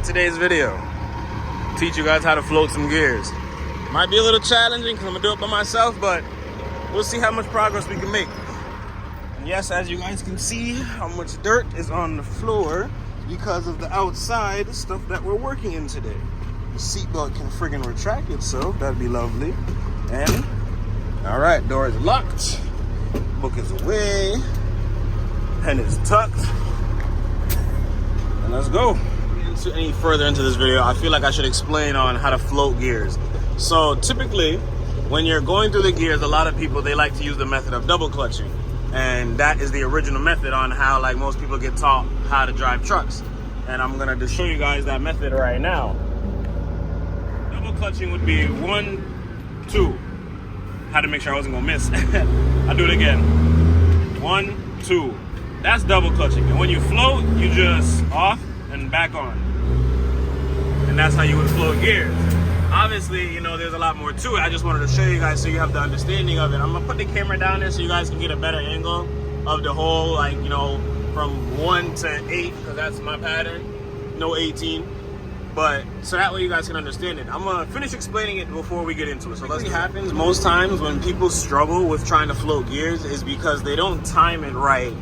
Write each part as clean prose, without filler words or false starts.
today's video. Teach you guys how to float some gears. Might be a little challenging because I'm gonna do it by myself, but we'll see how much progress we can make. And yes, as you guys can see, how much dirt is on the floor because of the outside stuff that we're working in today. The seatbelt can friggin' retract itself. That'd be lovely. And all right, door is locked. Book is away. Pen is tucked. And let's go. Any further into this video, I feel like I should explain on how to float gears. So typically, when you're going through the gears, a lot of people, they like to use the method of double clutching. And that is the original method on how like most people get taught how to drive trucks. And I'm gonna just show you guys that method right now. Double clutching would be 1, 2. Had to make sure I wasn't gonna miss. I'll do it again. 1, 2. That's double clutching. And when you float, you just off and back on. And that's how you would float gears. Obviously, you know, there's a lot more to it. I just wanted to show you guys so you have the understanding of it. I'm gonna put the camera down there so you guys can get a better angle of the whole, like, you know, from 1 to 8, because that's my pattern. No 18. But so that way you guys can understand it. I'm gonna finish explaining it before we get into it. So what happens most times when people struggle with trying to float gears is because they don't time it right.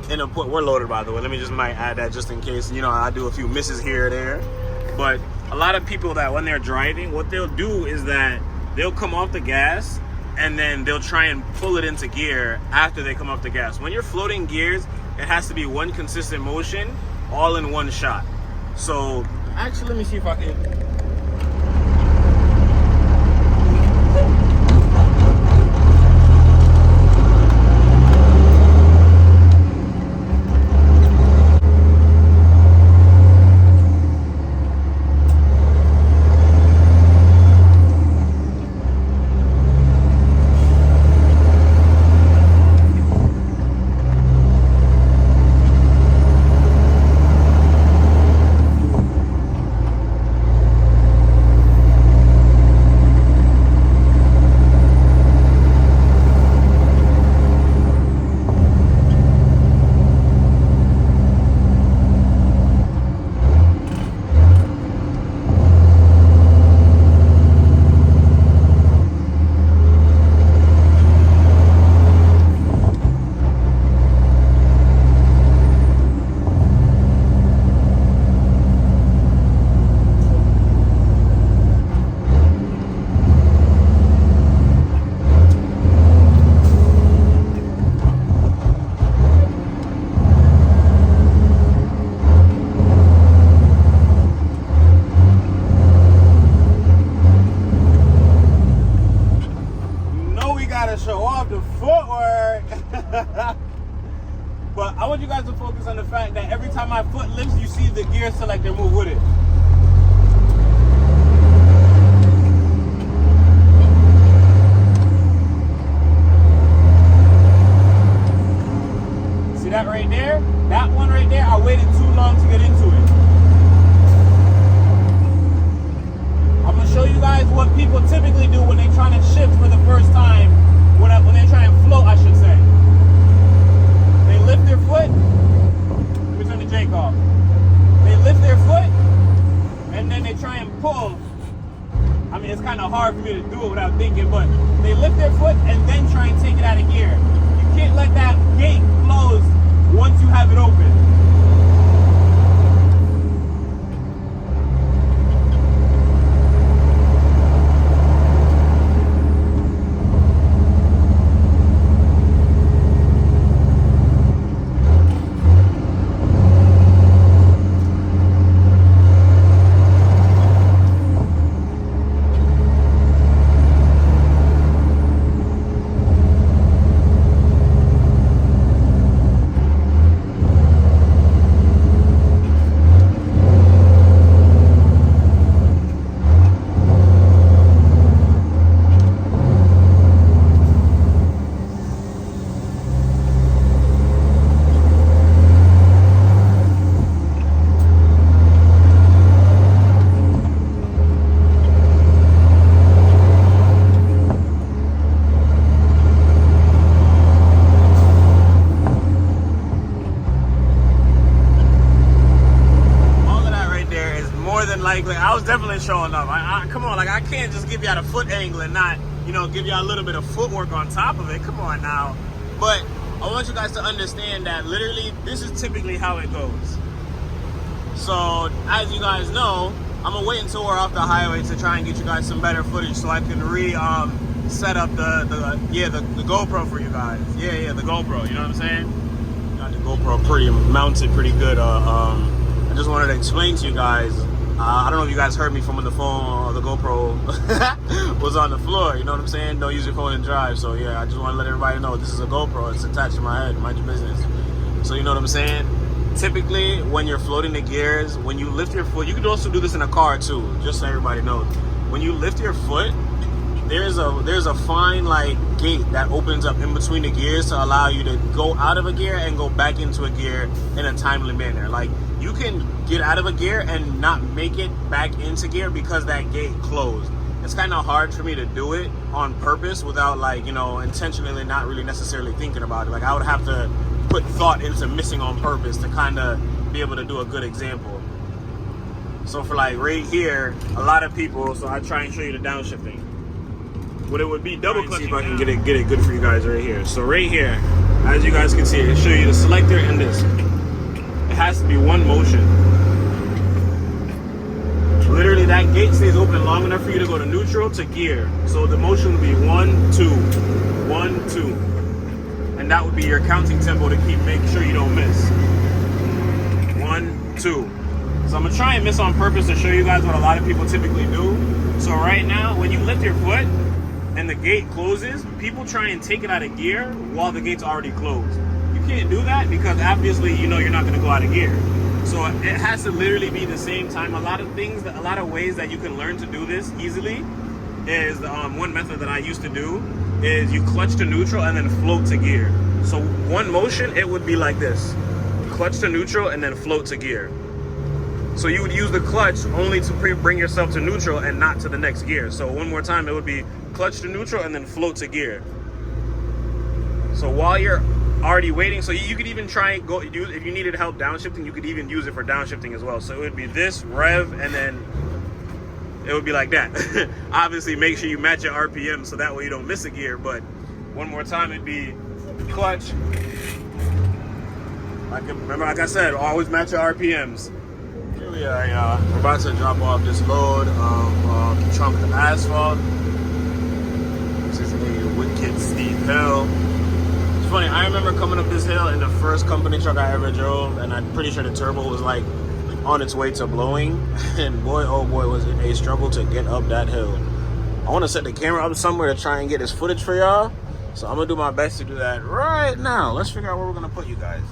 In a point, we're loaded, by the way. Let me just might add that just in case. You know, I do a few misses here or there. But a lot of people that when they're driving, what they'll do is that they'll come off the gas and then they'll try and pull it into gear after they come off the gas. When you're floating gears, it has to be one consistent motion, all in one shot. So actually, let me see if I can. Show off the footwork. But I want you guys to focus on the fact that every time my foot lifts, you see the gear selector move with it. See that right there? That one right there, I waited too long to get into it. I'm gonna show you guys what people typically do when they're trying to shift for the first time. When they try and float, I should say. They lift their foot. Let me turn the Jake off. They lift their foot, and then they try and pull. I mean, it's kind of hard for me to do it without thinking, but they lift their foot and then try and take it out of gear. You can't let that gate close once you have it open. like I was definitely showing up. Come on, like I can't just give y'all the foot angle and not, you know, give y'all a little bit of footwork on top of it. Come on now. But I want you guys to understand that literally this is typically how it goes. So as you guys know, I'm gonna wait until we're off the highway to try and get you guys some better footage so I can set up the GoPro for you guys. Yeah, the GoPro. You know what I'm saying? Got the GoPro mounted pretty good. I just wanted to explain to you guys. I don't know if you guys heard me from when the phone or the GoPro was on the floor. You know what I'm saying? Don't use your phone and drive. So yeah, I just want to let everybody know this is a GoPro. It's attached to my head. Mind your business. So you know what I'm saying? Typically, when you're floating the gears, when you lift your foot, you can also do this in a car too. Just so everybody knows, when you lift your foot, there's a fine like gate that opens up in between the gears to allow you to go out of a gear and go back into a gear in a timely manner. Like you can get out of a gear and not make it back into gear because that gate closed. It's kind of hard for me to do it on purpose without, like, you know, intentionally not really necessarily thinking about it. Like I would have to put thought into missing on purpose to kind of be able to do a good example. So for like right here, a lot of people, so I try and show you the downshifting. What it would be double clutching. See if I can get it good for you guys right here. So right here, as you guys can see, I show you the selector and this. It has to be one motion. Literally that gate stays open long enough for you to go to neutral to gear. So the motion would be 1, 2, 1, 2. And that would be your counting tempo to make sure you don't miss. 1, 2. So I'm gonna try and miss on purpose to show you guys what a lot of people typically do. So right now, when you lift your foot and the gate closes, people try and take it out of gear while the gate's already closed. You can't do that because obviously you know you're not gonna go out of gear. So it has to literally be the same time. A lot of ways that you can learn to do this easily is one method that I used to do is you clutch to neutral and then float to gear. So one motion, it would be like this. Clutch to neutral and then float to gear. So you would use the clutch only to bring yourself to neutral and not to the next gear. So one more time, it would be clutch to neutral and then float to gear. So while you're already waiting, so you could even try and go, if you needed help downshifting, you could even use it for downshifting as well. So it would be this, rev, and then it would be like that. Obviously, make sure you match your RPM so that way you don't miss a gear. But one more time, it'd be clutch. Remember, like I said, always match your RPMs. Here we are, y'all. We're about to drop off this load of chunk of asphalt. This is a wicked steep hill. It's funny, I remember coming up this hill in the first company truck I ever drove, and I'm pretty sure the turbo was like on its way to blowing, and boy, oh boy, was it a struggle to get up that hill. I want to set the camera up somewhere to try and get this footage for y'all, so I'm gonna do my best to do that right now. Let's figure out where we're gonna put you guys.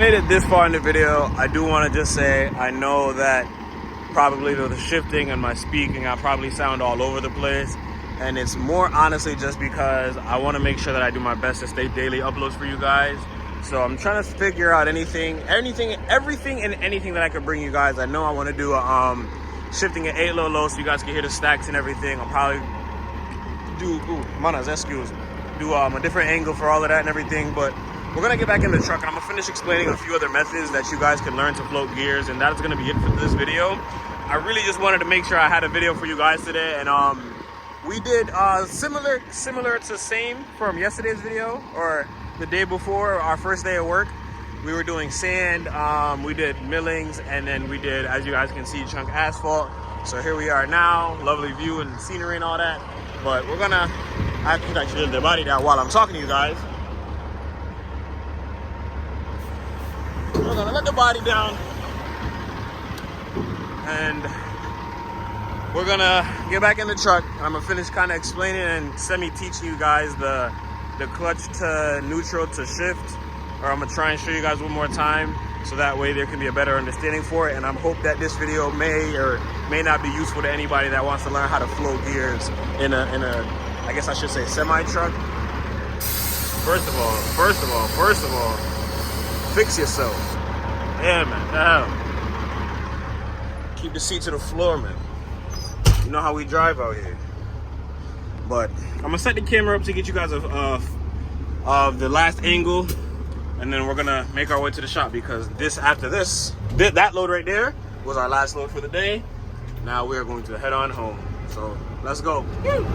made it this far in the video, I do want to just say I know that probably with the shifting and my speaking, I probably sound all over the place. And it's more honestly just because I want to make sure that I do my best to stay daily uploads for you guys. So I'm trying to figure out everything and anything that I could bring you guys. I know I want to do a shifting at 8 low so you guys can hear the stacks and everything. I'll probably do a different angle for all of that and everything. But we're gonna get back in the truck and I'm gonna finish explaining a few other methods that you guys can learn to float gears, and that's gonna be it for this video. I really just wanted to make sure I had a video for you guys today, and we did similar to same from yesterday's video or the day before, our first day of work. We were doing sand, we did millings, and then we did, as you guys can see, chunk asphalt. So here we are now, lovely view and scenery and all that. But I can actually lift the body down while I'm talking to you guys. We're gonna let the body down, and we're gonna get back in the truck. I'm gonna finish kind of explaining and semi-teaching you guys the clutch to neutral to shift, or I'm gonna try and show you guys one more time so that way there can be a better understanding for it. And I hope that this video may or may not be useful to anybody that wants to learn how to float gears in a I guess I should say semi truck. First of all, fix yourself. Yeah, man. Keep the seat to the floor, man. You know how we drive out here. But I'm gonna set the camera up to get you guys of the last angle, and then we're gonna make our way to the shop, because that load right there was our last load for the day. Now we're going to head on home. So let's go. Woo!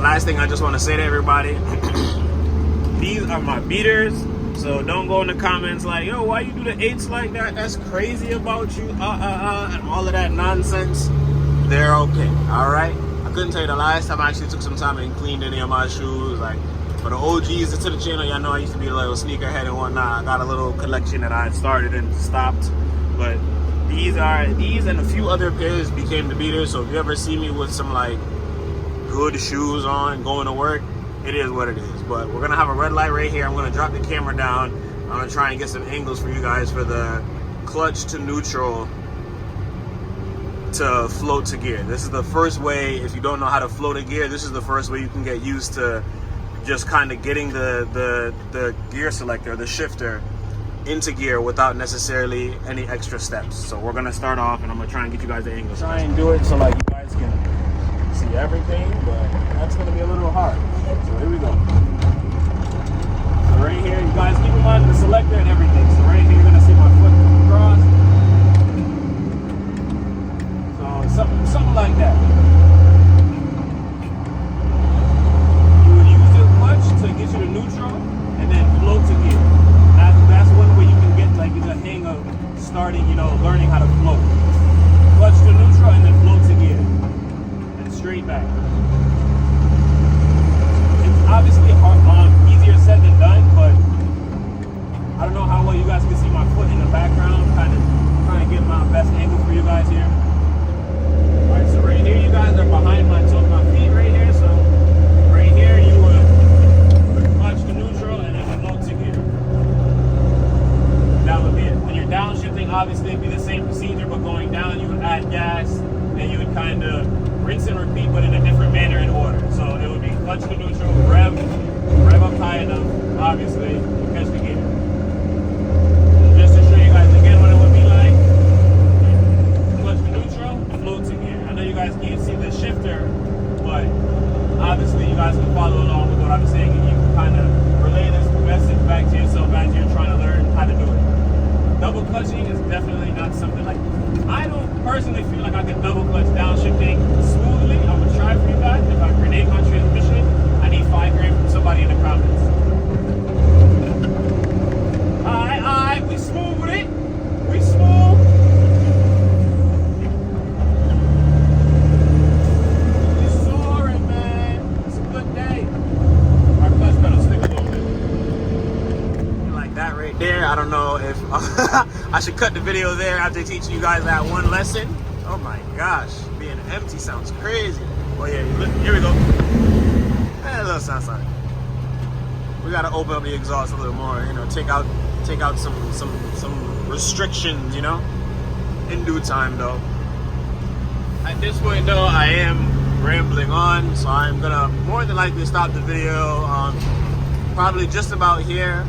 Last thing I just want to say to everybody, these are my beaters, so don't go in the comments like, yo, why you do the 8s like that? That's crazy about you, and all of that nonsense. They're okay, all right? I couldn't tell you the last time I actually took some time and cleaned any of my shoes. Like, for the OGs to the channel, y'all know I used to be a little sneakerhead and whatnot. I got a little collection that I had started and stopped, but these and a few other pairs became the beaters. So if you ever see me with some like good shoes on going to work, it is what it is. But we're gonna have a red light right here. I'm gonna drop the camera down. I'm gonna try and get some angles for you guys for the clutch to neutral to float to gear. This is the first way. If you don't know how to float a gear, this is the first way you can get used to just kind of getting the gear selector, the shifter, into gear without necessarily any extra steps. So we're gonna start off, and I'm gonna try and get you guys the angles. Try and do it so like you guys can see everything, but that's gonna be a little hard. So here we go. So right here, you guys keep in mind the selector and everything. So right here, you're gonna see my foot cross. So something like that. You would use the clutch to get you to neutral, and then float to gear. That's one way you can get like the hang of starting, learning how to float. Clutch to neutral and then float to gear. Straight back. It's obviously easier said than done, but I don't know how well you guys can see my foot in the background. Kind of trying to get my best angle for you guys here. Alright, so right here you guys are behind my feet right here. So right here you would clutch to neutral and then float to gear. That would be it. When you're downshifting, obviously it'd be the same procedure, but going down you would add gas, then you would kind of rinse and repeat, but in a different manner and order. So it would be clutch to neutral, rev up high enough, obviously, catch the gear. Just to show you guys again what it would be like. Clutch to neutral, float to gear. I know you guys can't see the shifter, but obviously you guys can follow along with what I'm saying, and you can kind of relay this message back to yourself as you're trying to learn how to do it. Double clutching is definitely not something like, I don't personally feel like I could double clutch downshifting smoothly. I'm gonna try for you guys. If I grenade my transmission, I need 5 grand from somebody in the comments. Alright, we smooth with it. I should cut the video there after teaching you guys that one lesson. Oh my gosh, being empty sounds crazy. Oh yeah, look, here we go. A little sound sonic. We gotta open up the exhaust a little more, you know, take out some restrictions, you know, in due time though. At this point though, I am rambling on, so I'm gonna more than likely stop the video probably just about here.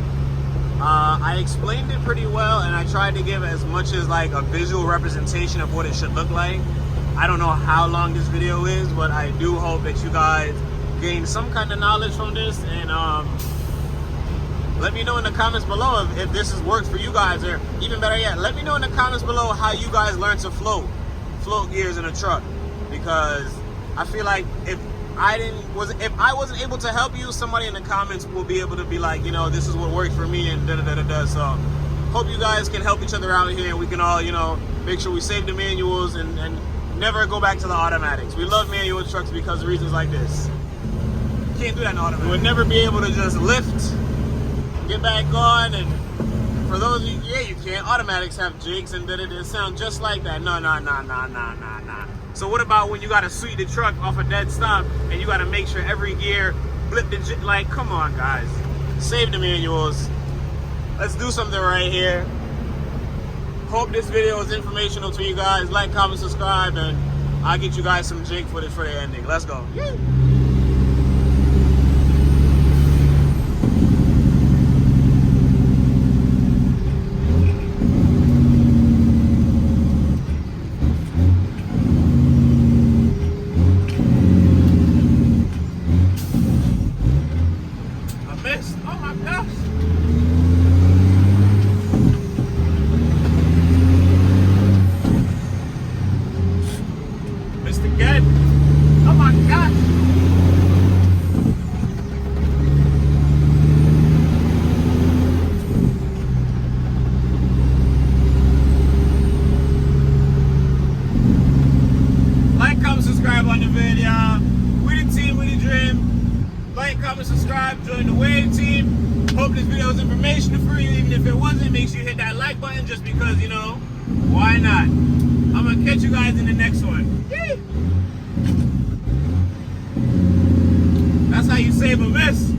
I explained it pretty well, and I tried to give as much as like a visual representation of what it should look like. I don't know how long this video is, but I do hope that you guys gain some kind of knowledge from this, and let me know in the comments below if this has worked for you guys, or even better yet, let me know in the comments below how you guys learn to float gears in a truck, because I feel like if I wasn't able to help you, somebody in the comments will be able to be like, you know, this is what worked for me and da-da-da-da-da. So hope you guys can help each other out here, and we can all, you know, make sure we save the manuals and never go back to the automatics. We love manual trucks because of reasons like this. You can't do that in automatic. You would never be able to just lift, get back on, and for those of you, yeah, you can't. Automatics have jigs and da-da-da, sound just like that. No. So what about when you gotta sweep the truck off a dead stop and you gotta make sure every gear blip the jig? Like, come on guys, save the manuals. Let's do something right here. Hope this video is informational to you guys. Like, comment, subscribe, and I'll get you guys some jig footage for the ending. Let's go. Yay. On the video, we the team, we the dream. Like, comment, subscribe, join the wave team. Hope this video is informational for you. Even if it wasn't, make sure you hit that like button, just because, you know, why not? I'm gonna catch you guys in the next one. Yay. That's how you save a mess.